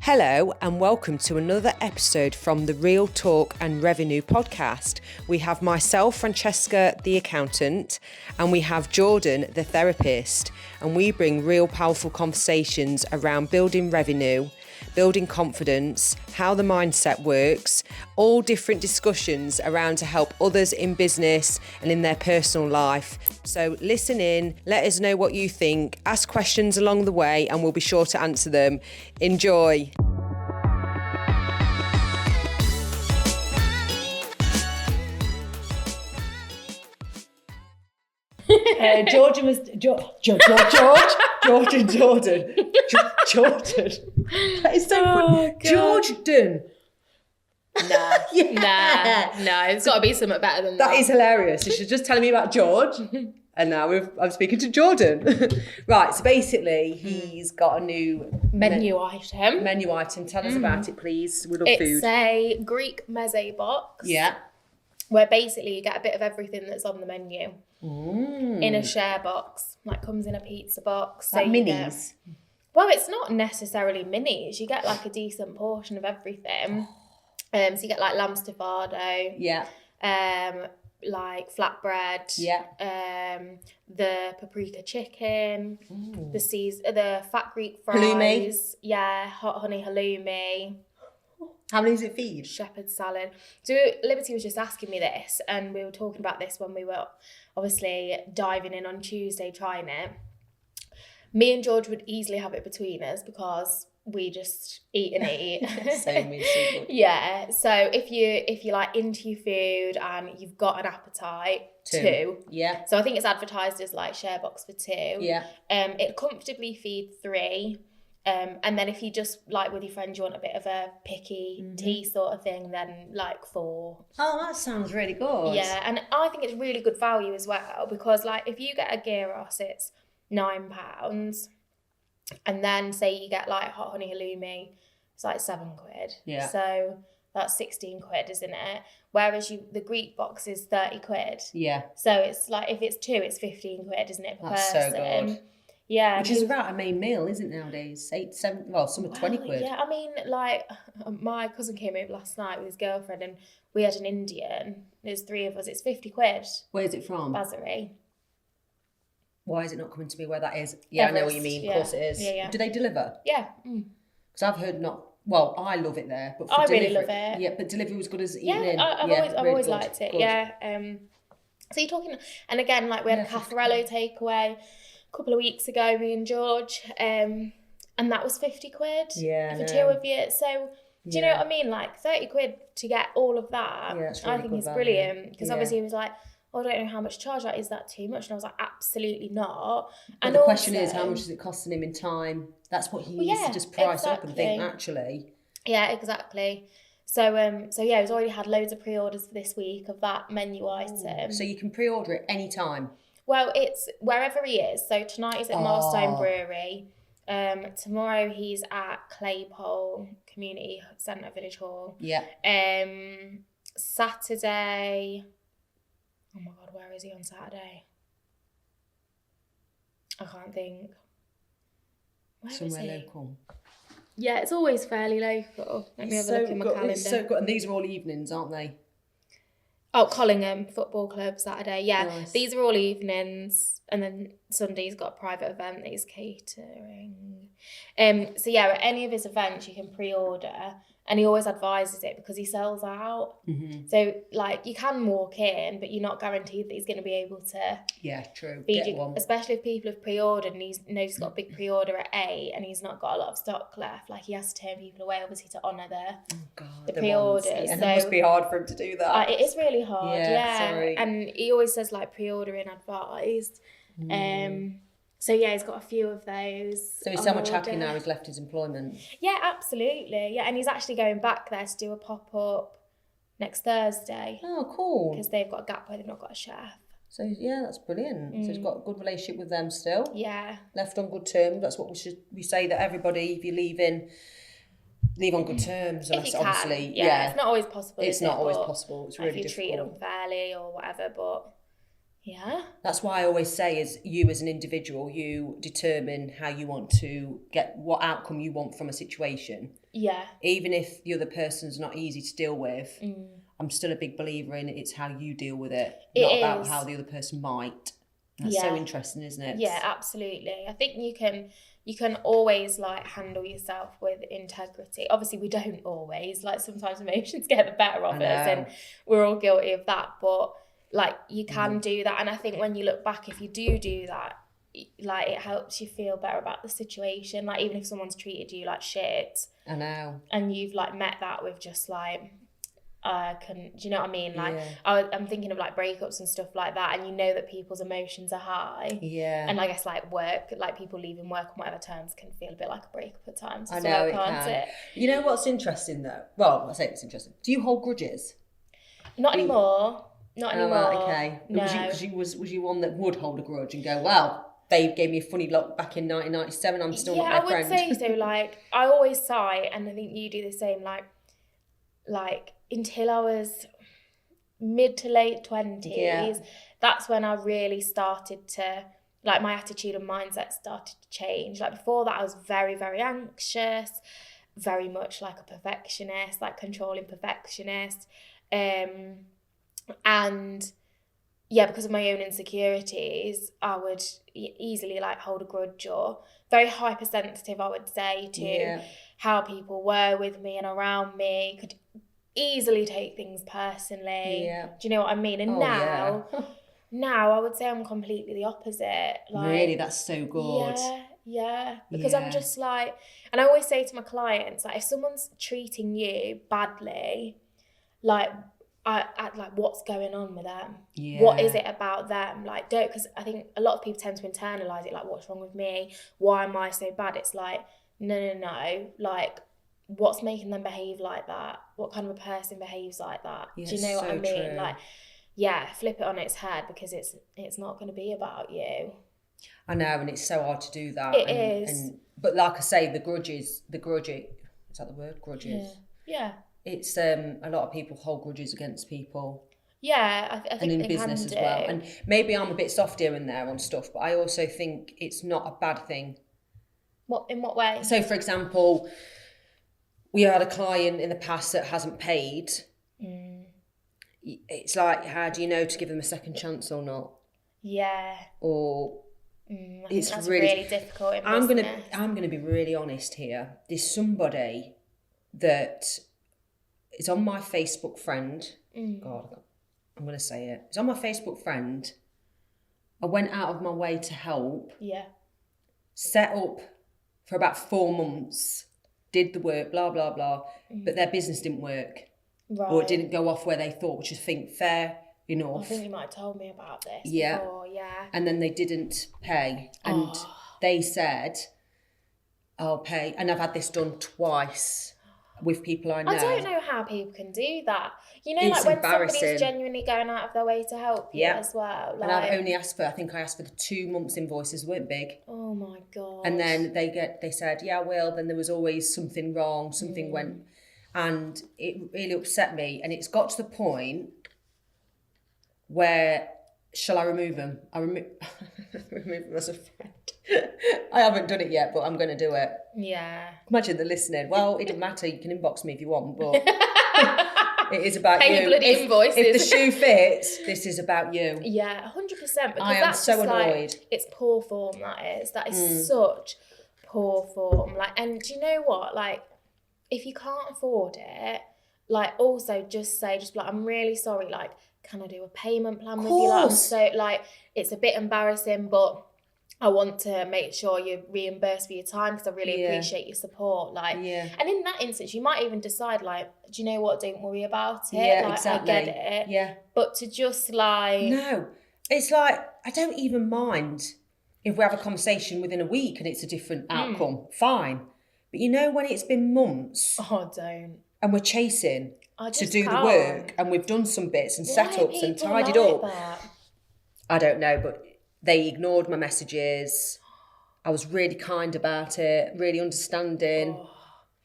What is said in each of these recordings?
Hello and welcome to another episode from the Real Talk and Revenue podcast. We have myself, Francesca, the accountant, and we have Jordan, the therapist, and we bring real powerful conversations around building revenue, building confidence, how the mindset works, all different discussions around to help others in business and in their personal life. So listen in, let us know what you think, ask questions along the way, and we'll be sure to answer them. Enjoy. Jordan. That is so funny. Jordan. Nah, it's got to be something better than that. That is hilarious. You should just tell me about George. And now I'm speaking to Jordan. Right, so basically he's got a new menu item. Tell us about it, please. We love food. It's a Greek meze box. Yeah. Where basically you get a bit of everything that's on the menu in a share box. Like comes in a pizza box. Like so minis? Well, it's not necessarily minis. You get like a decent portion of everything. So you get like lamb stufado. Yeah. Like flatbread. Yeah. The paprika chicken. Ooh. The fat Greek fries. Halloumi. Yeah, hot honey halloumi. How many does it feed? Shepherd's salad. So Liberty was just asking me this, and we were talking about this when we were obviously diving in on Tuesday trying it. Me and George would easily have it between us because we just eat and eat. Same, we're so good. Yeah. So if you're like into your food and you've got an appetite, two. Yeah. So I think it's advertised as like share box for two. Yeah. It comfortably feed three. And then if you just like with your friends, you want a bit of a picky tea sort of thing, then like 4. Oh, that sounds really good. Yeah, and I think it's really good value as well because like if you get a gyros, it's £9, and then say you get like hot honey halloumi, it's like £7. Yeah. So that's 16 quid, isn't it? Whereas the Greek box is 30 quid. Yeah. So it's like if it's 2, it's 15 quid, isn't it per That's person? so good. Yeah. Which is about a main meal, isn't it, nowadays? 8, 7, well, some are 20 quid. Yeah, I mean, like, my cousin came over last night with his girlfriend and we had an Indian. There's 3 of us. It's 50 quid. Where's it from? Basari. Why is it not coming to me where that is? Yeah, Everest, I know what you mean. yeah. Of course it is. Yeah. Do they deliver? Yeah. Because I've heard not... Well, I love it there, but for I delivery... really love it. Yeah, but delivery was good as eating in. I've always liked it. Good. Yeah. So you're talking... And again, like, we had a Caffarello takeaway a couple of weeks ago, me and George, and that was 50 quid for 2 of you. So do you know what I mean? Like 30 quid to get all of that. Yeah, really I think it's brilliant because obviously he was like, oh, I don't know how much charge that is. That too much? And I was like, absolutely not. But the question is, how much is it costing him in time? That's what he needs to just price up and think, actually. Yeah, exactly. So yeah, he's already had loads of pre-orders for this week of that menu item. So you can pre-order it any time. Well, it's wherever he is. So tonight he's at Milestone Brewery. Tomorrow he's at Claypole Community Centre Village Hall. Yeah. Saturday. Oh my God, where is he on Saturday? I can't think. Somewhere local. Yeah, it's always fairly local. Let me have a look in my calendar. It's so good. And these are all evenings, aren't they? Oh, Collingham Football Club Saturday. Yeah, nice. These are all evenings. And then Sunday's got a private event that he's catering. So yeah, at any of his events you can pre-order, and he always advises it because he sells out. Mm-hmm. So like you can walk in, but you're not guaranteed that he's going to be able to. Yeah, true. Get one. Especially if people have pre-ordered and he knows he's got a big pre-order at 8 and he's not got a lot of stock left. Like he has to turn people away, obviously, to honour the pre-orders. Yeah, so, it must be hard for him to do that. It is really hard. Yeah. Sorry. And he always says like pre-ordering advised. So yeah, he's got a few of those. So he's so much happy now he's left his employment. Yeah, absolutely. Yeah, and he's actually going back there to do a pop-up next Thursday. Oh, cool. Because they've got a gap where they've not got a chef. So yeah, that's brilliant. So he's got a good relationship with them still. Yeah. Left on good terms. That's what we say, that everybody, if you're leaving, leave on good terms. If you can. Obviously, yeah. It's not always possible. It's not always possible. It's really difficult. If you're treated unfairly or whatever, but yeah. That's why I always say, is you as an individual, you determine how you want to get, what outcome you want from a situation. Yeah. Even if the other person's not easy to deal with, I'm still a big believer in it's how you deal with it, not about how the other person might. That's so interesting, isn't it? Yeah, absolutely. I think you can always like handle yourself with integrity. Obviously, we don't always. Like sometimes emotions get the better of us, and we're all guilty of that. But like you can do that, and I think when you look back, if you do that, like it helps you feel better about the situation. Like even if someone's treated you like shit, I know, and you've like met that with just like. Do you know what I mean? Like I'm thinking of like breakups and stuff like that, and you know that people's emotions are high. Yeah. And I guess like work, like people leaving work on whatever terms can feel a bit like a breakup at times. I know, well, can't it? You know what's interesting though? Well, I say it's interesting. Do you hold grudges? Not anymore. Not anymore. Right, okay. No. Was you one that would hold a grudge and go, well, babe gave me a funny look back in 1997. I'm still not their friend. Yeah, I would say so. Like I always sigh, and I think you do the same. Like until I was mid to late 20s, that's when I really started to, like my attitude and mindset started to change. Like before that I was very, very anxious, very much like a perfectionist, like controlling perfectionist. And yeah, because of my own insecurities, I would easily like hold a grudge, or very hypersensitive, I would say, to how people were with me and around me, could easily take things personally. Yeah. Do you know what I mean? And now I would say I'm completely the opposite. Like, really? That's so good. Yeah. Because I'm just like, and I always say to my clients, like if someone's treating you badly, like I like what's going on with them? Yeah. What is it about them? Like don't, because I think a lot of people tend to internalize it, like what's wrong with me? Why am I so bad? It's like, no, like what's making them behave like that? What kind of a person behaves like that? Do you know what I mean? True. Like, flip it on its head, because it's not going to be about you. I know, and it's so hard to do that. It is. But like I say, the grudges, is that the word? Grudges? Yeah. It's a lot of people hold grudges against people. Yeah, I think and in they business can as well. And maybe I'm a bit soft here and there on stuff, but I also think it's not a bad thing. In what way? So, for example, we had a client in the past that hasn't paid. It's like, how do you know to give them a second chance or not? Yeah. Or I think that's really difficult in business. I'm gonna be really honest here. There's somebody that is on my Facebook friend. God, I'm gonna say it. It's on my Facebook friend. I went out of my way to help. Yeah. Set up for about 4 months. Did the work, blah, blah, blah. But their business didn't work. Right. Or it didn't go off where they thought, which I think fair enough. I think you might have told me about this before, And then they didn't pay. And they said, I'll pay. And I've had this done twice with people I know. I don't know how people can do that. You know, it's like when somebody's genuinely going out of their way to help you as well. Like... And I've only asked for the 2 months invoices, weren't big. Oh my God. And then they said, yeah, I will. Then there was always something wrong, something went, and it really upset me. And it's got to the point where, shall I remove them? I remove them as a friend. I haven't done it yet, but I'm going to do it. Yeah. Imagine they're listening. Well, it doesn't matter. You can inbox me if you want, but it is about pay you. Bloody invoices. If the shoe fits, this is about you. Yeah, 100%. Because I am so annoyed. Like, it's poor form. That is such poor form. Like, and do you know what? Like, if you can't afford it, like, also just be like, I'm really sorry. Like, can I do a payment plan with you? Like, I'm so like, it's a bit embarrassing, but I want to make sure you're reimbursed for your time because I really appreciate your support. Like, and in that instance, you might even decide, like, do you know what? Don't worry about it. Yeah, like, exactly. I get it. Yeah. But to just like... No. It's like, I don't even mind if we have a conversation within a week and it's a different outcome. Fine. But you know, when it's been months... Oh, don't. And we're chasing to do the work and we've done some bits and setups and tidied up. That? I don't know, but... They ignored my messages. I was really kind about it, really understanding.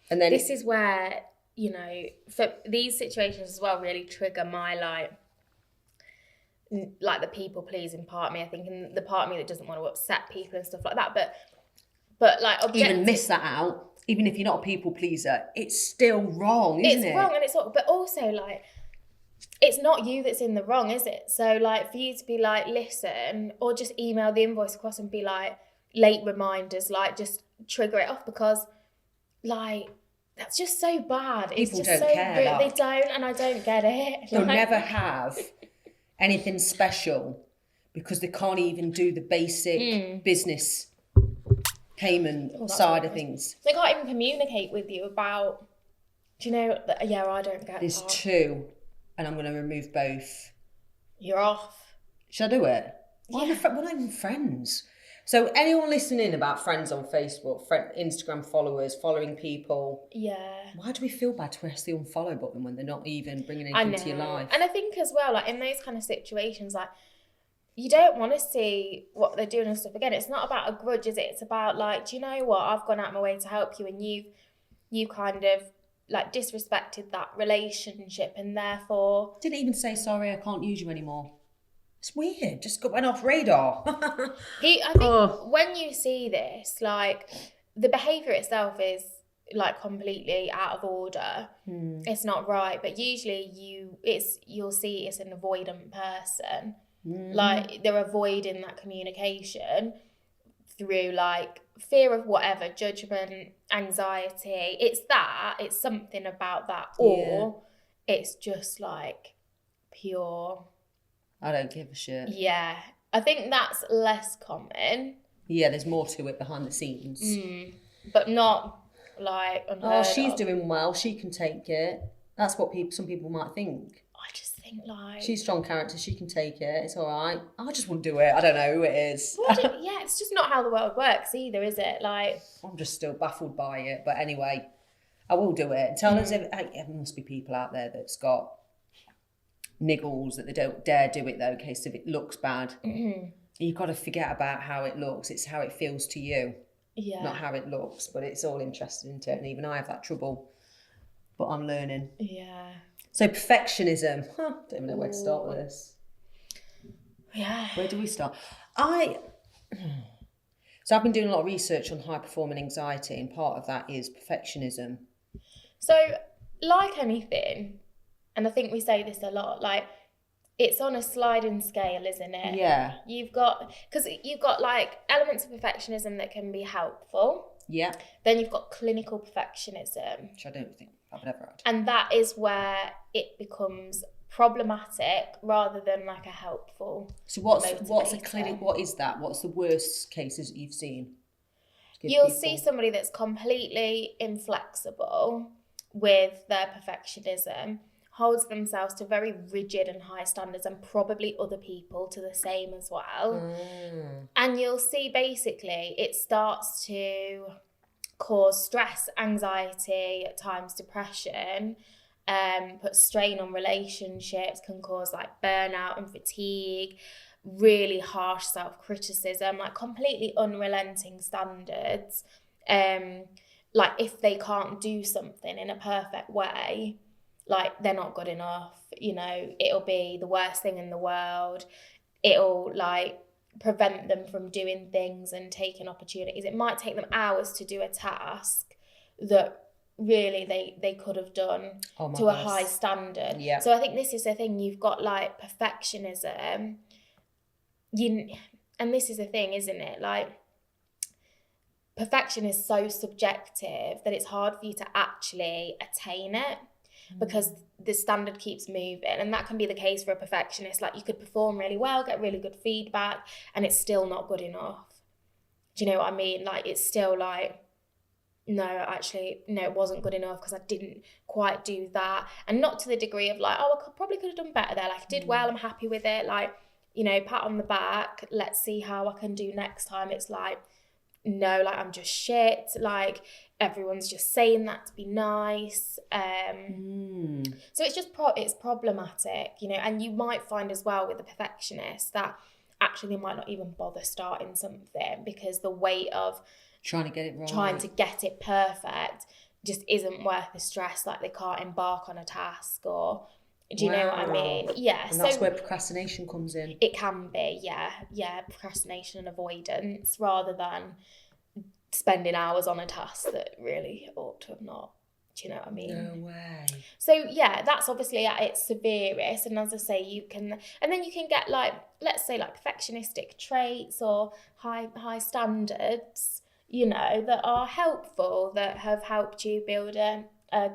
And then this is where, you know, for these situations as well really trigger my like the people pleasing part of me, I think, and the part of me that doesn't want to upset people and stuff like that. But like even miss that out. even if you're not a people pleaser, it's still wrong, isn't it? It's wrong, and it's but also like, it's not you that's in the wrong, is it? So like, for you to be like, listen, or just email the invoice across and be like, late reminders, like, just trigger it off, because like, that's just so bad. People it's just don't so care. Like, they don't, and I don't get it. They'll never have anything special because they can't even do the basic business payment side of things. They can't even communicate with you about, do you know, yeah, I don't get There's that. 2, and I'm going to remove both. You're off. Should I do it? Well, Yeah. we're not even friends. So anyone listening about friends on Facebook, Instagram followers, following people. Yeah. Why do we feel bad to press the unfollow button when they're not even bringing anything to your life? And I think as well, like in those kind of situations, like, you don't want to see what they're doing and stuff again. It's not about a grudge, is it? It's about like, do you know what? I've gone out of my way to help you, and you kind of like disrespected that relationship, and therefore didn't even say sorry, I can't use you anymore. It's weird. Just went off radar. I think when you see this, like, the behaviour itself is like completely out of order. It's not right. But usually you'll see it's an avoidant person. Like, they're avoiding that communication through like fear of whatever, judgment, anxiety. It's something about that, or it's just like pure, I don't give a shit. Yeah, I think that's less common. Yeah, there's more to it behind the scenes. But not like unheard she's of. doing well, she can take it. That's what some people might think. I just think like, she's a strong character, she can take it, it's all right. I just wouldn't do it. I don't know who it is. Yeah, it's just not how the world works either, is it? Like, I'm just still baffled by it. But anyway, I will do it. Tell us if there must be people out there that's got niggles that they don't dare do it though, in case if it looks bad. You've got to forget about how it looks. It's how it feels to you, not how it looks. But it's all interesting, isn't it? And even I have that trouble, but I'm learning. Yeah. So perfectionism. Don't even know where to start with this. Yeah. Where do we start? So I've been doing a lot of research on high performing anxiety, and part of that is perfectionism. So, like anything, and I think we say this a lot, like, it's on a sliding scale, isn't it? Yeah. You've got like elements of perfectionism that can be helpful. Yeah. Then you've got clinical perfectionism, which I don't think I've ever had. And that is where it becomes problematic rather than like a helpful. So what's a clinic? What is that? What's the worst cases that you've seen? You'll see somebody that's completely inflexible with their perfectionism, holds themselves to very rigid and high standards, and probably other people to the same as well. And you'll see basically it starts to cause stress, anxiety, at times depression, put strain on relationships, can cause like burnout and fatigue, really harsh self-criticism, like completely unrelenting standards. Like if they can't do something in a perfect way, like they're not good enough, you know, it'll be the worst thing in the world. It'll like prevent them from doing things and taking opportunities. It might take them hours to do a task that really they could have done to a high standard. Yeah. So I think this is the thing, you've got like perfectionism, and this is the thing, isn't it? Like, perfection is so subjective that it's hard for you to actually attain it, because the standard keeps moving. And that can be the case for a perfectionist. Like, you could perform really well, get really good feedback, and it's still not good enough. Do you know what I mean? Like, it's still like, no, actually, no, it wasn't good enough because I didn't quite do that. And not to the degree of like, oh, probably could have done better there. Like, I did well, I'm happy with it. Like, you know, pat on the back, let's see how I can do next time. It's like, no, like, I'm just shit. Like, everyone's just saying that to be nice. So it's just it's problematic, you know. And you might find as well with the perfectionist that actually they might not even bother starting something because the weight of trying to get it right, trying to get it perfect just isn't worth the stress. Like, they can't embark on a task, or do you know what I mean? Yeah. And that's where procrastination comes in. It can be, yeah, procrastination and avoidance, rather than spending hours on a task that really ought to have not. Do you know what I mean? No way. So yeah, that's obviously at its severest, and as I say, you can get like, let's say, like perfectionistic traits or high standards, you know, that are helpful, that have helped you build a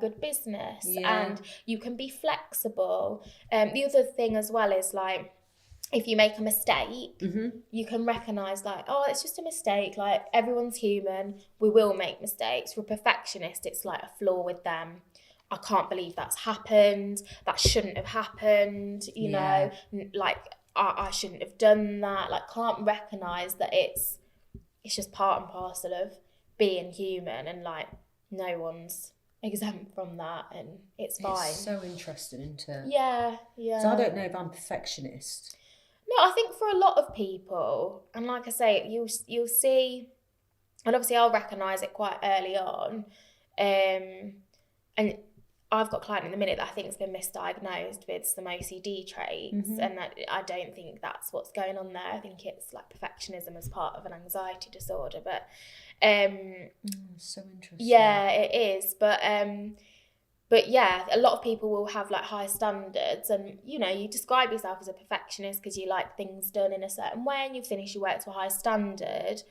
good business, and you can be flexible. The other thing as well is like, if you make a mistake, you can recognise like, oh, it's just a mistake. Like, everyone's human. We will make mistakes. For a perfectionist, it's like a flaw with them. I can't believe that's happened. That shouldn't have happened. You know, like I shouldn't have done that. Like, can't recognise that it's just part and parcel of being human, and like no one's exempt from that, and it's fine. It's so interesting, isn't it? Yeah. So I don't know if I'm perfectionist. No, I think for a lot of people, and like I say, you'll see, and obviously I'll recognise it quite early on, and I've got a client in the minute that I think has been misdiagnosed with some OCD traits, and I don't think that's what's going on there. I think it's like perfectionism as part of an anxiety disorder, but so interesting. Yeah, it is, but yeah, a lot of people will have like high standards, and you know, you describe yourself as a perfectionist because you like things done in a certain way, and you finish your work to a high standard,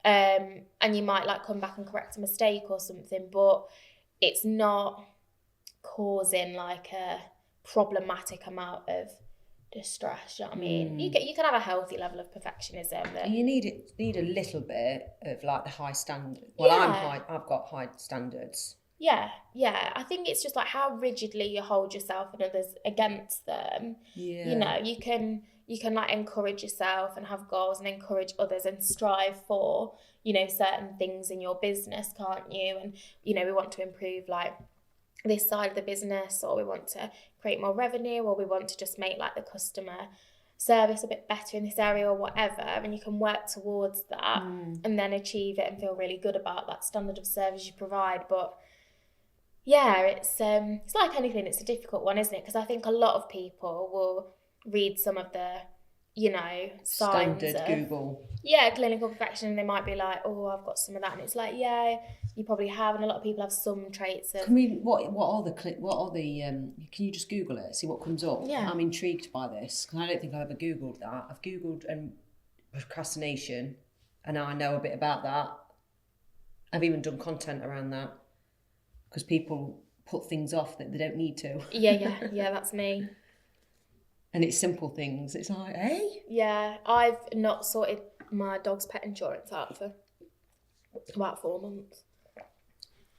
and you might like come back and correct a mistake or something, but it's not causing like a problematic amount of distress. You know what I mean? You can have a healthy level of perfectionism. You need a little bit of like the high standard. Well, I've got high standards. Yeah. I think it's just like how rigidly you hold yourself and others against them. Yeah. You know, you can like encourage yourself and have goals and encourage others and strive for, you know, certain things in your business, can't you? And, you know, we want to improve like this side of the business, or we want to create more revenue, or we want to just make like the customer service a bit better in this area or whatever, and you can work towards that and then achieve it and feel really good about that standard of service you provide. But yeah, it's like anything, it's a difficult one, isn't it? Because I think a lot of people will read some of the, you know, signs standard of Google. Yeah, clinical perfection, and they might be like, oh, I've got some of that, and it's like, yeah, you probably have, and a lot of people have some traits of. What are the can you just Google it, see what comes up? Yeah. I'm intrigued by this because I don't think I've ever Googled that. I've Googled procrastination, and I know a bit about that. I've even done content around that because people put things off that they don't need to. Yeah, that's me. And it's simple things. It's like, hey? Yeah, I've not sorted my dog's pet insurance out for about 4 months.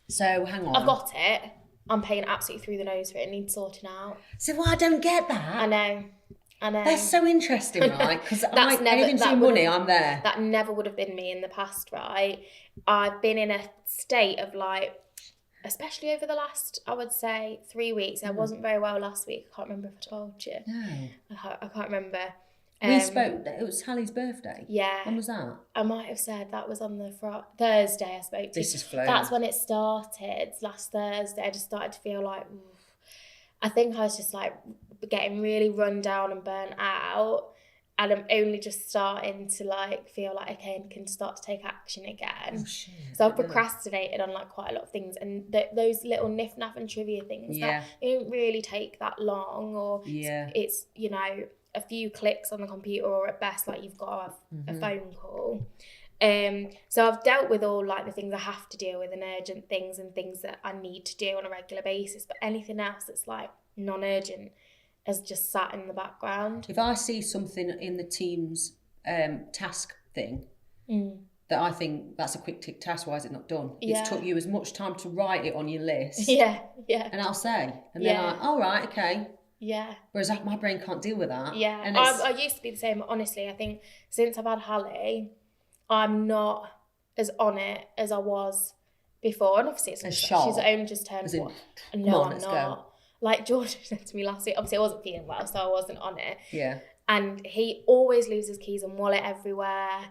So, hang on. I've got it. I'm paying absolutely through the nose for it. It needs sorting out. So, I don't get that. I know. That's so interesting, right? Because anything to do money, I'm there. That never would have been me in the past, right? I've been in a state of like, especially over the last, I would say, 3 weeks. I wasn't very well last week. I can't remember if I told you. No. I can't remember. We spoke, it was Hallie's birthday. Yeah. When was that? I might have said that was on the Thursday I spoke to you. This is flown. That's when it started. Last Thursday, I just started to feel like, oof. I think I was just like getting really run down and burnt out. And I'm only just starting to like feel like, okay, I can start to take action again. Oh, shit. So I've procrastinated on like quite a lot of things, and those little niff-naff and trivia things that they don't really take that long, or it's, you know, a few clicks on the computer, or at best like you've got to have a phone call. So I've dealt with all like the things I have to deal with, and urgent things and things that I need to do on a regular basis, but anything else that's like non-urgent has just sat in the background. If I see something in the team's task thing that I think that's a quick tick task, why is it not done? Yeah. It's took you as much time to write it on your list. Yeah. And I'll say, and then I'm like, all right, okay. Yeah. Whereas my brain can't deal with that. Yeah. And I used to be the same, honestly. I think since I've had Hallie, I'm not as on it as I was before. And obviously she's only just turned one. No, I'm not. Go. Like George said to me last week, obviously I wasn't feeling well, so I wasn't on it. Yeah. And he always loses keys and wallet everywhere.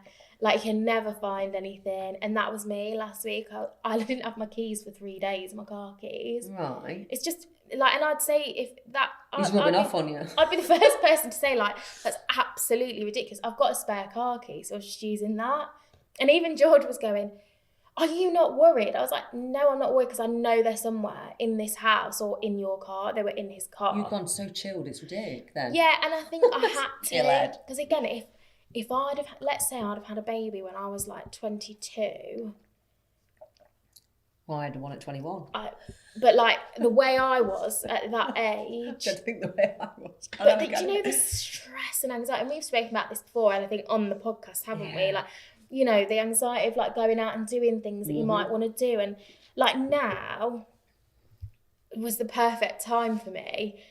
Like, he can never find anything. And that was me last week. I didn't have my keys for 3 days, my car keys. Right. It's just, like, and I'd say if that... He's rubbing off on you. I'd be the first person to say, like, that's absolutely ridiculous. I've got a spare car key, so I was just using that. And even George was going, are you not worried? I was like, no, I'm not worried, because I know they're somewhere in this house or in your car. They were in his car. You've gone so chilled, it's ridiculous then. Yeah, and I think I had to, because again, if I'd have, let's say I'd have had a baby when I was like 22. Well, I had one at 21. But like the way I was at that age. I don't think the way I was. But do you know the stress and anxiety? And we've spoken about this before, and I think on the podcast, haven't we? Like, you know, the anxiety of like going out and doing things that you might want to do. And like now was the perfect time for me,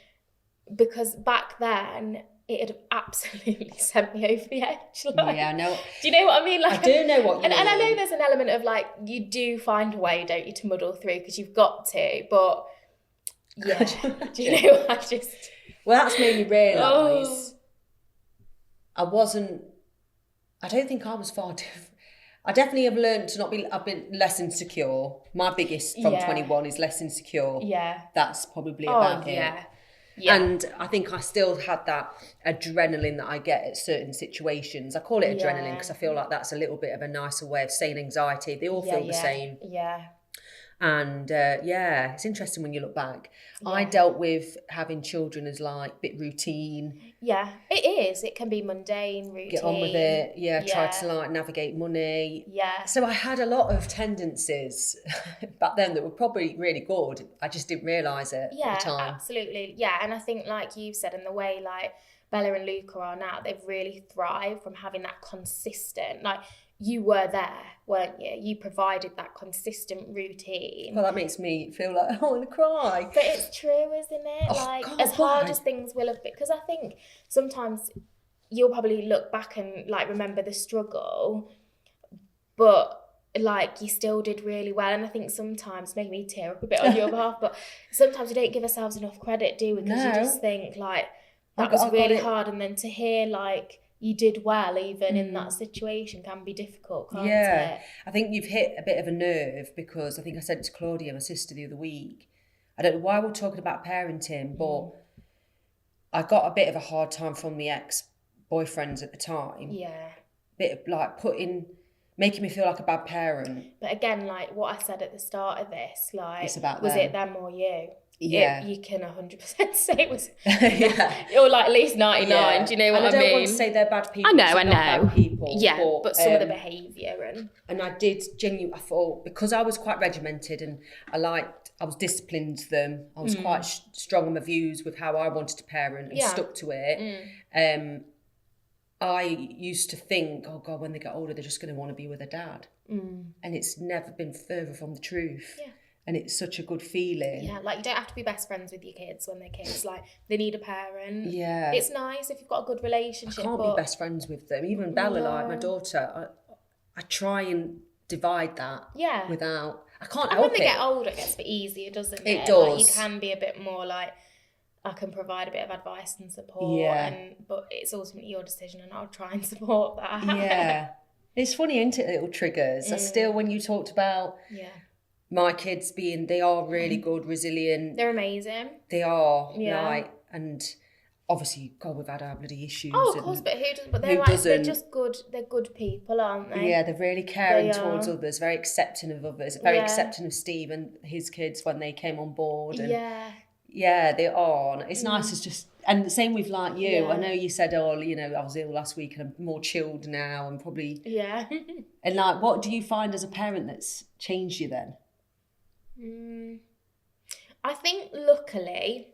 because back then it had absolutely sent me over the edge. Like, yeah, I know. Do you know what I mean? Like, I do know what you mean. And I know there's an element of like, you do find a way, don't you, to muddle through, because you've got to. But yeah, do you know what I just... Well, that's made me realise I don't think I was far different. I definitely have learned to not be, I've been less insecure. My biggest from 21 is less insecure. Yeah. That's probably about it. Yeah. And I think I still had that adrenaline that I get at certain situations. I call it adrenaline because I feel like that's a little bit of a nicer way of saying anxiety. They all feel the same. Yeah. And it's interesting when you look back. Yeah. I dealt with having children as like a bit routine. Yeah, it is. It can be mundane, routine. Get on with it. Yeah, try to like navigate money. Yeah. So I had a lot of tendencies back then that were probably really good. I just didn't realise it at the time. Yeah, absolutely. Yeah, and I think like you said, in the way like Bella and Luca are now, they've really thrived from having that consistent, like, you were there, weren't you? You provided that consistent routine. Well, that makes me feel like I want to cry. But it's true, isn't it? As hard as things will have been, because I think sometimes you'll probably look back and like remember the struggle, but like you still did really well. And I think sometimes, make me tear up a bit on your behalf, but sometimes we don't give ourselves enough credit, do we? Because you just think like that was really hard, and then to hear like you did well even in that situation can be difficult, can't it? I think you've hit a bit of a nerve, because I think I said it to Claudia, my sister, the other week. I don't know why we're talking about parenting, but I got a bit of a hard time from the ex-boyfriends at the time. Yeah. Bit of like making me feel like a bad parent. But again, like what I said at the start of this, like, it's about was them. It them or you? Yeah. You can 100% say it was, or like at least 99, do you know what I mean? I don't want to say they're bad people. I know. Bad people, but some of the behaviour and I did genuinely, I thought, because I was quite regimented and I was disciplined to them. I was quite strong on my views with how I wanted to parent and stuck to it. I used to think, oh God, when they get older, they're just going to want to be with their dad. And it's never been further from the truth. Yeah. And it's such a good feeling. Yeah, like you don't have to be best friends with your kids when they're kids. Like, they need a parent. Yeah. It's nice if you've got a good relationship. I can't be best friends with them. Even Bella, like my daughter, I try and divide that. Yeah. Without, I can't help it. And when they get older, it gets a bit easier, doesn't it? It does. Like, you can be a bit more like, I can provide a bit of advice and support. Yeah. But it's ultimately your decision, and I'll try and support that. Yeah. It's funny, isn't it, little triggers? I still, when you talked about my kids they are really good, resilient. They're amazing. They are, and obviously, God, we've had our bloody issues. Oh, of course, but who doesn't? But they're just good. They're good people, aren't they? Yeah, they're really caring towards others, very accepting of others, very accepting of Steve and his kids when they came on board. And yeah, they are. It's nice as just, and the same with like you. Yeah. I know you said, oh, you know, I was ill last week and I'm more chilled now and probably. Yeah. And like, what do you find as a parent that's changed you then? I think luckily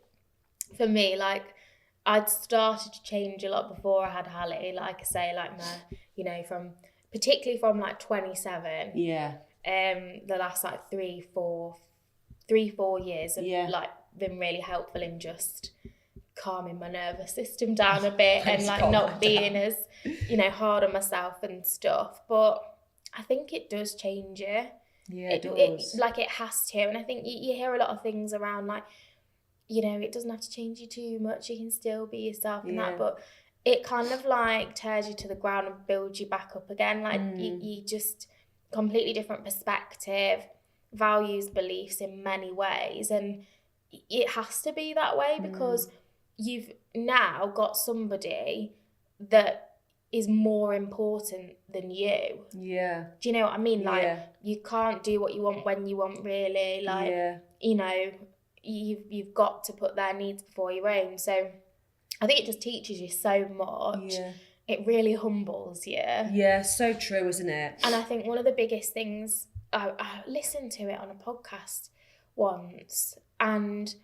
for me, like, I'd started to change a lot before I had Hallie. Like I say, like my, you know, particularly from like 27. Yeah. The last like 3-4 years have like been really helpful in just calming my nervous system down a bit and like not being as, you know, hard on myself and stuff. But I think it does change you. Yeah, it does. Like it has to. And I think you hear a lot of things around like, you know, it doesn't have to change you too much. You can still be yourself and that. But it kind of like tears you to the ground and builds you back up again. Like you just completely different perspective, values, beliefs in many ways. And it has to be that way because you've now got somebody that is more important than you. Yeah. Do you know what I mean? Like, Yeah. you can't do what you want when you want, really. Like, you know, you've got to put their needs before your own. So I think it just teaches you so much. Yeah. It really humbles you. Yeah, so true, isn't it? And I think one of the biggest things, I listened to it on a podcast once, and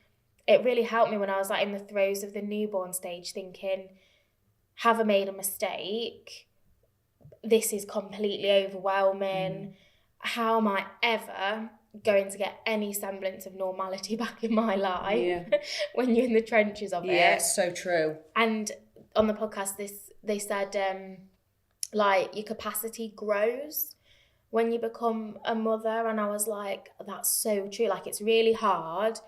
it really helped me when I was like in the throes of the newborn stage, thinking, have I made a mistake? This is completely overwhelming. How am I ever going to get any semblance of normality back in my life when you're in the trenches of it? Yeah, so true. And on the podcast, they said, like, your capacity grows when you become a mother. And I was like, that's so true. Like, it's really hard.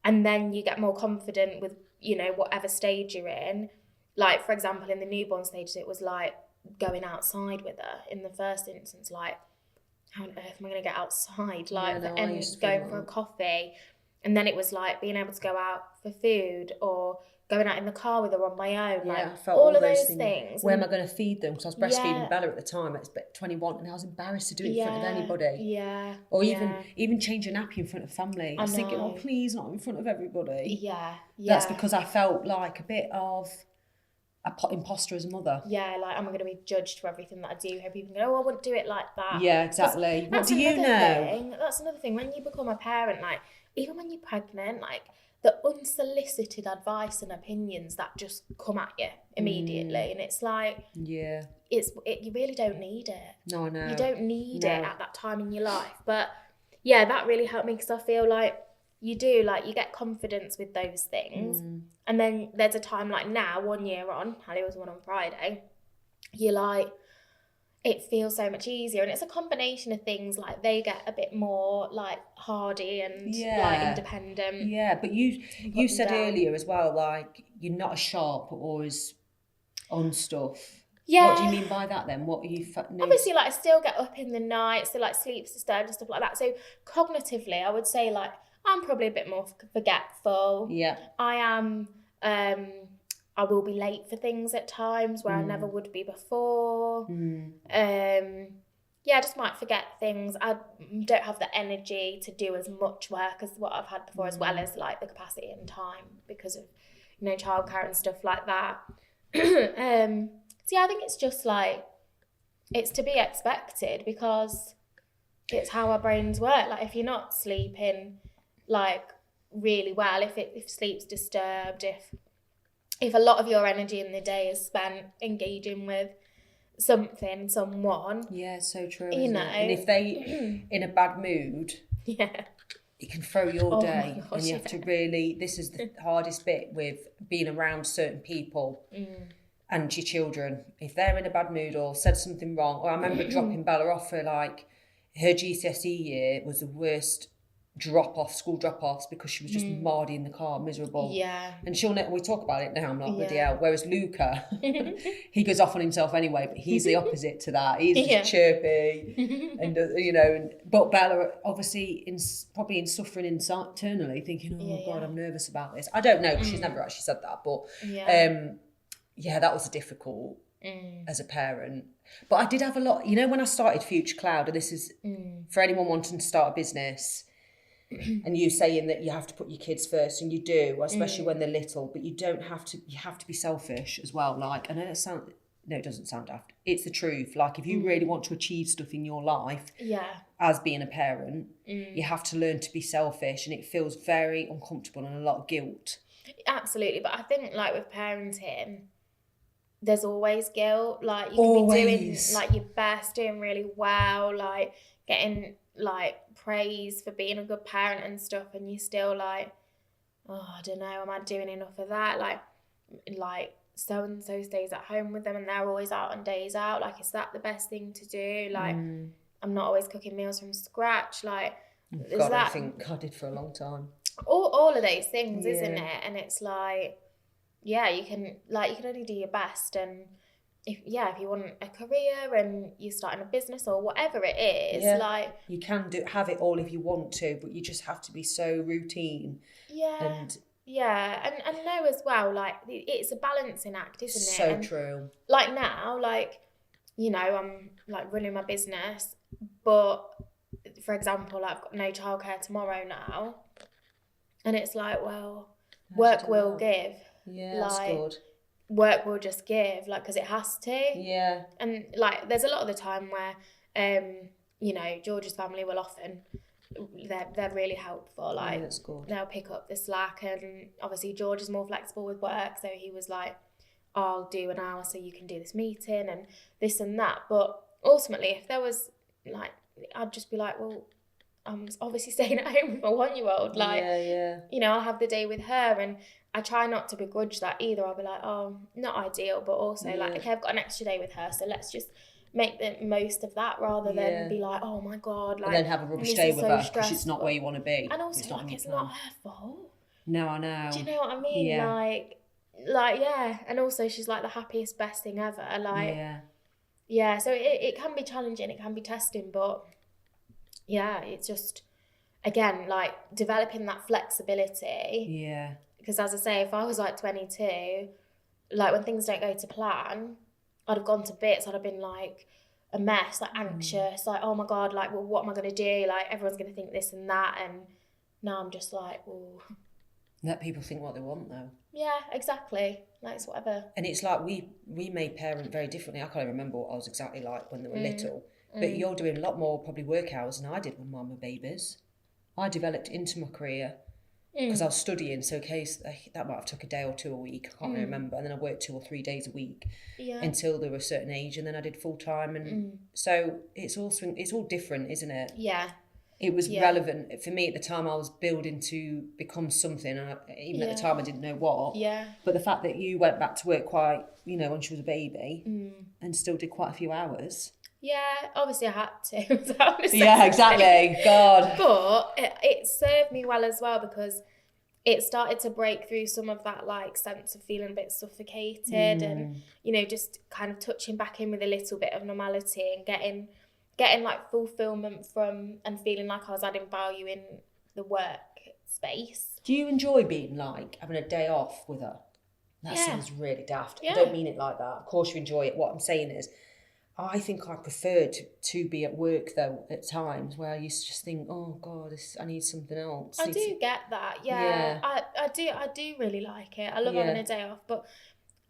And then you get more confident with, you know, whatever stage you're in. Like, for example, in the newborn stage, it was like going outside with her in the first instance. Like, how on earth am I going to get outside? Like, and going for a coffee. And then it was like being able to go out for food, or going out in the car with her on my own. Like, I felt all of those things. Where am I going to feed them? Because I was breastfeeding Bella at the time. It's 21, and I was embarrassed to do it in front of anybody. Yeah. Or even change a nappy in front of family. I was thinking, oh, please, not in front of everybody. Yeah. That's because I felt like a bit of an imposter as a mother. Yeah, like, am I going to be judged for everything that I do? How people go, oh, I wouldn't do it like that. Yeah, exactly. What do you know? That's another thing. When you become a parent, like, even when you're pregnant, like, the unsolicited advice and opinions that just come at you immediately, and it's like, you really don't need it. No, I know. You don't need it at that time in your life. But yeah, that really helped me, because I feel like you do, like, you get confidence with those things. And then there's a time like now, 1 year on, Hallie was 1 on Friday, you're like, it feels so much easier. And it's a combination of things, like, they get a bit more, like, hardy and like independent. Yeah, but you said earlier as well, like, you're not as sharp or as on stuff. Yeah. What do you mean by that then? What are you... Obviously, like, I still get up in the night, so, like, sleep's disturbed and stuff like that. So cognitively, I would say, like, I'm probably a bit more forgetful. Yeah. I am... I will be late for things at times where I never would be before. I just might forget things. I don't have the energy to do as much work as what I've had before, as well as, like, the capacity and time because of, you know, childcare and stuff like that. So yeah, I think it's just like, it's to be expected, because it's how our brains work. Like, if you're not sleeping, like, really well, if sleep's disturbed, if a lot of your energy in the day is spent engaging with something, someone. Yeah, so true. You know, and if they in a bad mood, it can throw your day. Gosh, and you have to really. This is the hardest bit with being around certain people and your children. If they're in a bad mood or said something wrong, or I remember dropping Bella off for, like, her GCSE year was the worst school drop-offs, because she was just mardy in the car, miserable. Yeah. And we talk about it now, I'm like, bloody hell. Whereas Luca, he goes off on himself anyway, but he's the opposite to that. He's just chirpy. And, you know, but Bella, obviously, probably in suffering internally, thinking, oh, God, I'm nervous about this. I don't know, because she's never actually said that. But, that was difficult as a parent. But I did have a lot, you know, when I started Future Cloud, and this is for anyone wanting to start a business, and you saying that you have to put your kids first, and you do, especially when they're little, but you have to be selfish as well. Like, I know it doesn't sound daft. It's the truth. Like, if you really want to achieve stuff in your life, as being a parent, you have to learn to be selfish, and it feels very uncomfortable and a lot of guilt. Absolutely. But I think, like, with parenting, there's always guilt. Like, you can be doing, like, your best, doing really well, like, getting, like, praise for being a good parent and stuff, and you're still like, oh, I don't know, am I doing enough of that? Like so and so stays at home with them, and they're always out on days out. Like, is that the best thing to do? Like, I'm not always cooking meals from scratch. Like, I think I did for a long time. All of those things, isn't it? And it's like, you can only do your best. And if you want a career and you're starting a business or whatever it is, like, you can have it all if you want to, but you just have to be so routine. Yeah. And Yeah, and know as well, like, it's a balancing act, isn't it? So true. Like now, like, you know, I'm like running my business, but for example, like, I've got no childcare tomorrow now, and it's like, well, work will give. Yeah, like, that's good. Work will just give, like, because it has to. Yeah. And like, there's a lot of the time where, you know, George's family will often, they're really helpful. Like, that's good. They'll pick up the slack, and obviously George is more flexible with work, so he was like, I'll do an hour so you can do this meeting and this and that. But ultimately, if there was like, I'd just be like, well, I'm obviously staying at home with my 1-year-old. Like, you know, I'll have the day with her, and I try not to begrudge that either. I'll be like, oh, not ideal, but also like, okay, I've got an extra day with her, so let's just make the most of that, rather than be like, oh my God, like, and then have a rubbish day with her because it's not where you want to be. And also, it's not her fault. No, I know. Do you know what I mean? Like, yeah. And also, she's like the happiest, best thing ever. Like, yeah. So it can be challenging, it can be testing, but yeah, it's just, again, like, developing that flexibility. Yeah. Because as I say, if I was like 22, like, when things don't go to plan, I'd have gone to bits. I'd have been like a mess, like anxious, like, oh my God, like, well, what am I going to do? Like, everyone's going to think this and that. And now I'm just like, well, let people think what they want, though. Yeah, exactly. Like, it's whatever. And it's like we may parent very differently. I can't remember what I was exactly like when they were little. But you're doing a lot more probably work hours than I did when mine were babies. I developed into my career because I was studying, so in case that might have took a day or 2 a week, I can't really remember, and then I worked 2 or 3 days a week until they were a certain age, and then I did full time, and so it's all different, isn't it? Yeah. It was relevant for me at the time. I was building to become something, and even at the time I didn't know what. Yeah. But the fact that you went back to work quite, you know, when she was a baby, and still did quite a few hours. Yeah, obviously I had to. Yeah, exactly. God. But it served me well as well, because it started to break through some of that, like, sense of feeling a bit suffocated and, you know, just kind of touching back in with a little bit of normality and getting like fulfillment from, and feeling like I was adding value in the work space. Do you enjoy being like having a day off with her? That sounds really daft. I don't mean it like that. Of course you enjoy it. What I'm saying is, I think I prefer to be at work, though, at times where I used to just think, oh God, I need something else. I do get that, yeah. I do really like it. I love having a day off, but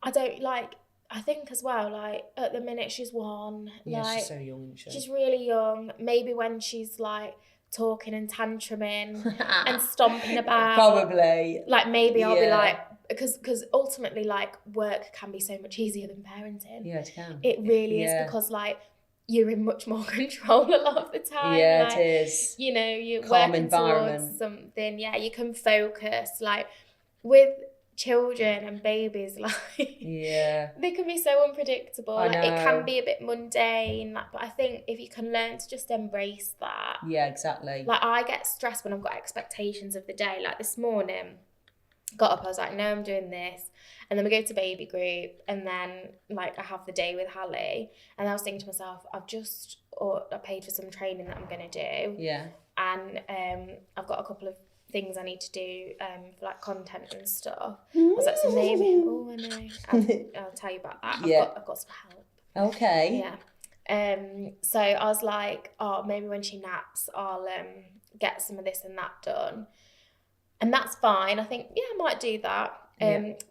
I don't like, I think as well, like, at the minute she's 1. Yeah, like, she's so young. She's really young. Maybe when she's like talking and tantruming and stomping about. Probably. Like, maybe I'll be like, because ultimately, like, work can be so much easier than parenting. Yeah, it can. It really is, because, like, you're in much more control a lot of the time. Yeah, like, it is. You know, you're calm working environment towards something. Yeah, you can focus. Like, with children and babies, like, they can be so unpredictable. Like, it can be a bit mundane. Like, but I think if you can learn to just embrace that. Yeah, exactly. Like, I get stressed when I've got expectations of the day. Like, this morning, got up, I was like, no, I'm doing this, and then we go to baby group, and then, like, I have the day with Hallie, and I was thinking to myself, I paid for some training that I'm gonna do, and I've got a couple of things I need to do for, like, content and stuff. I was like, so maybe, I know, I'll tell you about that. I've got some help. Okay. So I was like, oh, maybe when she naps, I'll get some of this and that done. And that's fine. I think, I might do that.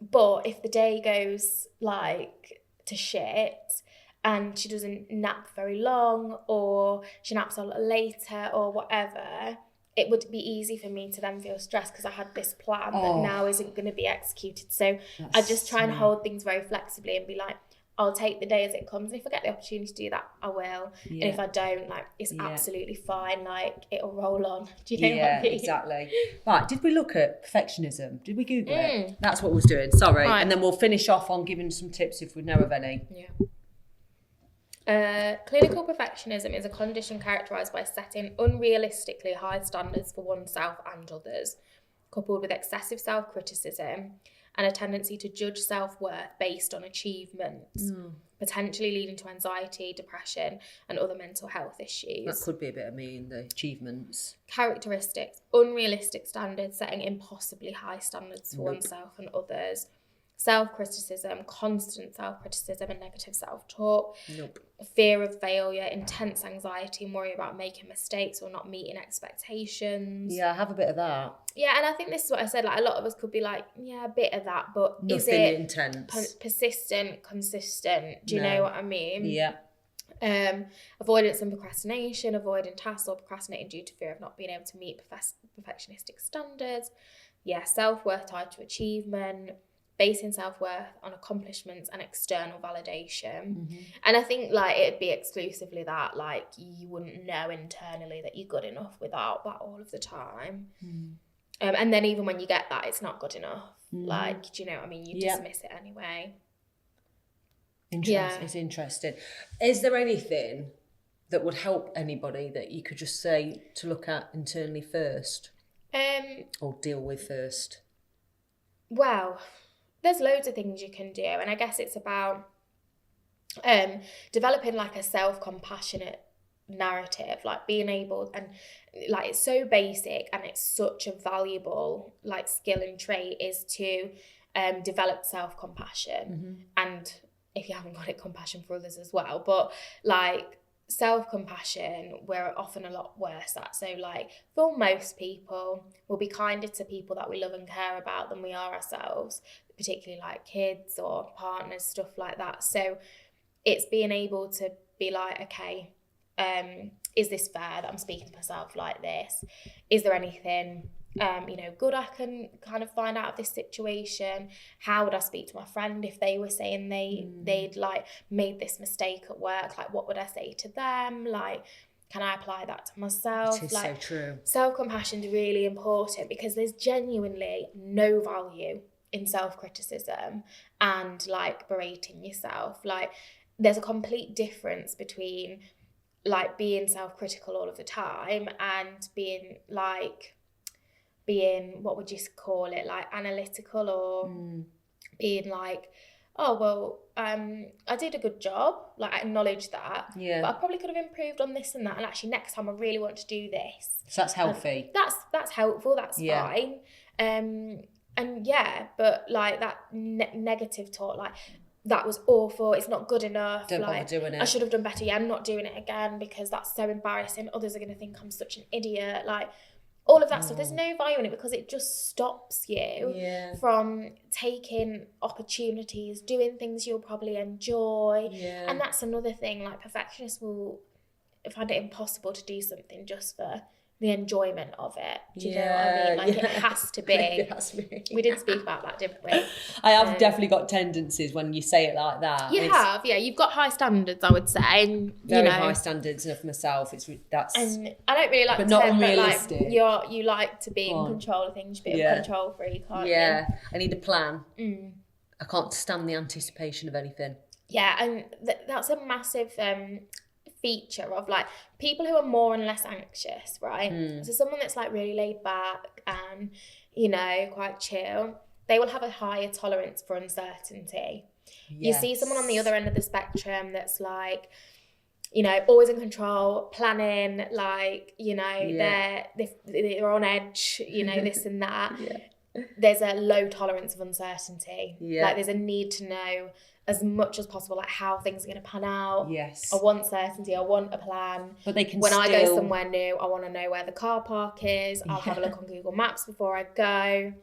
But if the day goes, like, to shit and she doesn't nap very long, or she naps a lot later or whatever, it would be easy for me to then feel stressed because I had this plan that now isn't going to be executed. So I just try and hold things very flexibly and be like, I'll take the day as it comes. And if I get the opportunity to do that, I will. And if I don't, like, it's absolutely fine. Like, it'll roll on. Do you know what I mean? Exactly. Right, did we look at perfectionism? Did we Google it? That's what we was doing. Sorry. Right. And then we'll finish off on giving some tips if we know of any. Clinical perfectionism is a condition characterised by setting unrealistically high standards for oneself and others, coupled with excessive self-criticism and a tendency to judge self-worth based on achievements. potentially leading to anxiety, depression, and other mental health issues. That could be a bit of me in the achievements. Characteristics: unrealistic standards, setting impossibly high standards for oneself and others. Self-criticism, constant self-criticism and negative self-talk. Fear of failure, intense anxiety and worry about making mistakes or not meeting expectations. Yeah, I have a bit of that. Yeah, and I think this is what I said, like a lot of us could be like, yeah, a bit of that, but nothing is it intense, persistent, consistent? Do you know what I mean? Yeah. Avoidance and procrastination, avoiding tasks or procrastinating due to fear of not being able to meet perfectionistic standards. Yeah, self-worth tied to achievement, basing self-worth on accomplishments and external validation. And I think like it'd be exclusively that, like you wouldn't know internally that you're good enough without that all of the time. And then even when you get that, it's not good enough. Like, do you know what I mean? You dismiss it anyway. It's interesting. Is there anything that would help anybody that you could just say to look at internally first? Or deal with first? Well, there's loads of things you can do, and I guess it's about developing like a self-compassionate narrative, like being able, and like it's so basic and it's such a valuable like skill and trait, is to develop self-compassion. And if you haven't got it, compassion for others as well, but like self-compassion we're often a lot worse at. So like for most people, we'll be kinder to people that we love and care about than we are ourselves, particularly like kids or partners, stuff like that. So it's being able to be like, okay, is this fair that I'm speaking to myself like this? Is there anything good I can kind of find out of this situation? How would I speak to my friend if they were saying they'd like made this mistake at work? Like, what would I say to them? Like, can I apply that to myself? It is like, so true. Self-compassion is really important because there's genuinely no value in self-criticism and like berating yourself. Like, there's a complete difference between like being self-critical all of the time and being what would you call it, like analytical, or being like, oh well, I did a good job, like I acknowledge that, but I probably could have improved on this and that, and actually next time I really want to do this. So that's healthy. That's helpful, that's fine. And yeah, but like that negative talk, like that was awful, it's not good enough, don't like bother doing it, I should have done better, I'm not doing it again because that's so embarrassing, others are going to think I'm such an idiot, like all of that stuff. There's no value in it because it just stops you from taking opportunities, doing things you'll probably enjoy. And that's another thing, like perfectionists will find it impossible to do something just for the enjoyment of it. Do you know what I mean? Like it has to be. It has to be. We did speak about that, didn't we? I have definitely got tendencies when you say it like that. You've got high standards, I would say. And, very high standards of myself. That's. And I don't really like but to not say, unrealistic. But like, you like to be in control of things, you're a bit of a control freak, aren't you? I need a plan. I can't stand the anticipation of anything. Yeah, and that's a massive feature of like people who are more and less anxious, right? So someone that's like really laid back and quite chill, they will have a higher tolerance for uncertainty. You see someone on the other end of the spectrum that's like always in control, planning, like they're on edge, this and that. There's a low tolerance of uncertainty. Like there's a need to know as much as possible, like how things are going to pan out. I want certainty, I want a plan. But they can when I go somewhere new, I want to know where the car park is. I'll have a look on Google Maps before I go.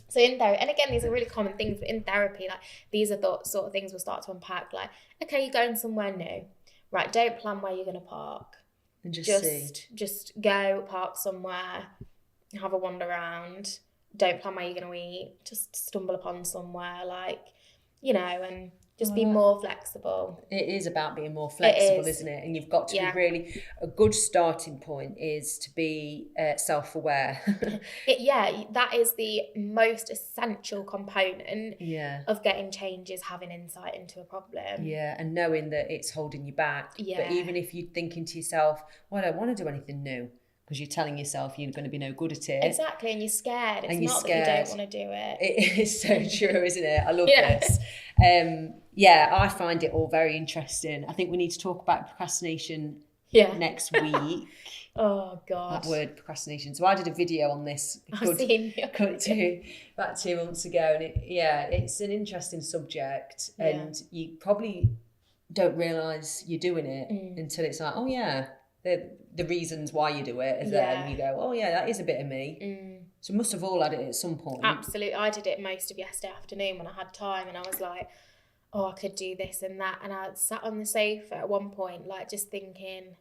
So in therapy, and again, these are really common things, but in therapy, like these are the sort of things we'll start to unpack. Like, okay, you're going somewhere new, right? Don't plan where you're going to park. And just go park somewhere, have a wander around. Don't plan where you're going to eat. Just stumble upon somewhere, like, and just be more flexible. It is about being more flexible, isn't it? And you've got to be really, a good starting point is to be self-aware. That is the most essential component of getting change, is having insight into a problem. And knowing that it's holding you back. But even if you're thinking to yourself, well, I don't want to do anything new. because you're telling yourself you're going to be no good at it. Exactly, and you're scared. It's and you're not scared. that you don't want to do it. It is so true, isn't it? I love this. I find it all very interesting. I think we need to talk about procrastination next week. Oh God, that word procrastination. So I did a video on this I've seen you. about 2 months ago, and it's an interesting subject, and you probably don't realise you're doing it until it's like, oh yeah, the reasons why you do it, and then you go, oh yeah, that is a bit of me. So we must have all had it at some point. Absolutely. I did it most of yesterday afternoon when I had time, and I was like, oh, I could do this and that, and I sat on the sofa at one point like just thinking,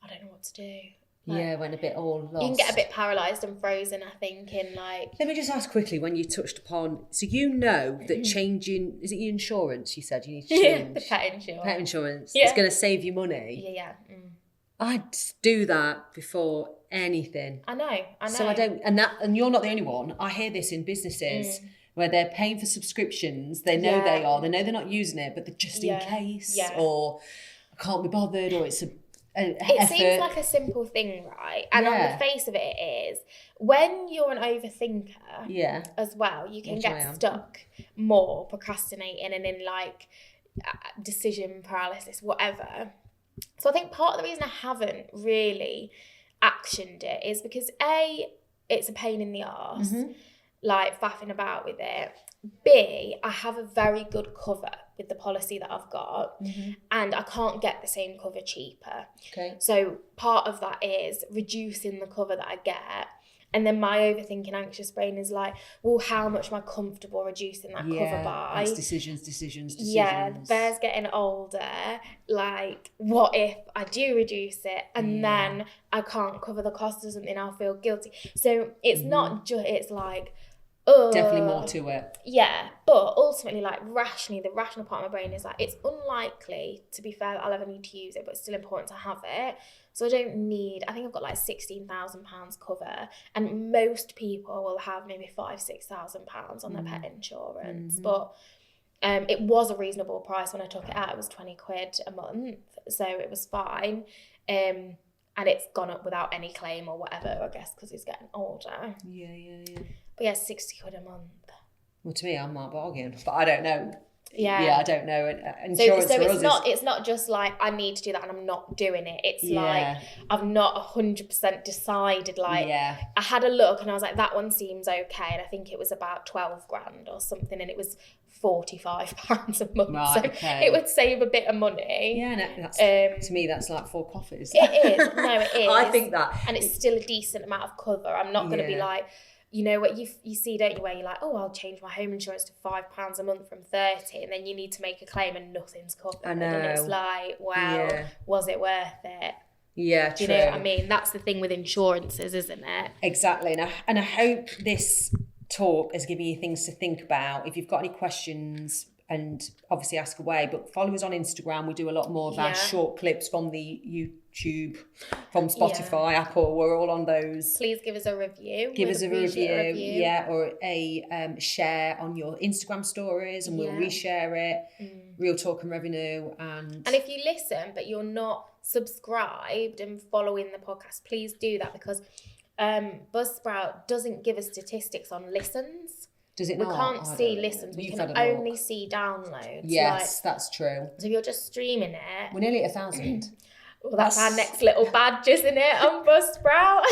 I don't know what to do. Like, went a bit all lost. You can get a bit paralysed and frozen, I think, in like... Let me just ask quickly, when you touched upon... So you know that changing... Is it your insurance you said you need to change? The pet insurance. Pet insurance. It's going to save you money. Yeah. I'd do that before anything. I know. So I don't... And you're not the only one. I hear this in businesses where they're paying for subscriptions. They know they are. They know they're not using it, but they're just in case. Yeah. Or I can't be bothered, or it's it seems like a simple thing, right? And on the face of it is, when you're an overthinker as well, you can get stuck more procrastinating and in like decision paralysis, whatever. So I think part of the reason I haven't really actioned it is because A, it's a pain in the arse, like faffing about with it. B, I have a very good cover with the policy that I've got, and I can't get the same cover cheaper. Okay. So part of that is reducing the cover that I get, and then my overthinking anxious brain is like, well, how much am I comfortable reducing that cover by? It's decisions. Yeah, the bear's getting older. Like, what if I do reduce it and then I can't cover the cost of something? I'll feel guilty. So it's not just, it's like, definitely more to it. Yeah, but ultimately, like rationally, the rational part of my brain is like, it's unlikely, to be fair, that I'll ever need to use it, but it's still important to have it. So I don't need, I think I've got like £16,000 cover, and most people will have maybe £5,000-6,000 on their pet insurance. But it was a reasonable price when I took it out. It was £20 a month, so it was fine. And it's gone up without any claim or whatever, I guess, because he's getting older. Yeah. But yeah, £60 a month. Well, to me, I'm not bargain, but I don't know. Yeah, I don't know. Insurance so for it's us not. It's not just like I need to do that and I'm not doing it. It's like I've not 100% decided. Like I had a look and I was like, that one seems okay, and I think it was about 12 grand or something, and it was £45 a month. Right, so it would save a bit of money. Yeah, no, that's, to me, that's like 4 coffees. It is. No, it is. I think that, and it's still a decent amount of cover. I'm not going to be like. You know what you see, don't you, where you're like, oh, I'll change my home insurance to £5 a month from 30, and then you need to make a claim and nothing's covered. I know. And it's like, wow, was it worth it? Yeah, Do true. you know what I mean? That's the thing with insurances, isn't it? Exactly. And I hope this talk has given you things to think about. If you've got any questions, and obviously ask away, but follow us on Instagram. We do a lot more of our short clips from the YouTube, from Spotify, Apple. We're all on those. Please give us a review. Give us a review. Yeah, or a share on your Instagram stories, and we'll reshare it. Real Talk and Revenue. And if you listen but you're not subscribed and following the podcast, please do that, because Buzzsprout doesn't give us statistics on listens. Does it not? We can't see listens. We can only see downloads. Yes, that's true. So if you're just streaming it... We're nearly at 1,000. Well, that's our next little badge, isn't it, on Buzzsprout?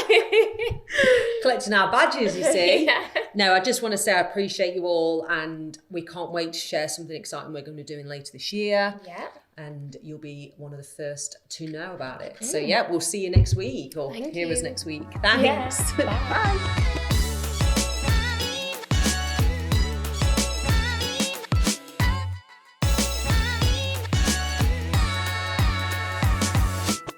Collecting our badges, you see. No, I just want to say I appreciate you all, and we can't wait to share something exciting we're going to be doing later this year. Yeah. And you'll be one of the first to know about it. So, we'll see you next week, or hear us next week. Thanks. Bye.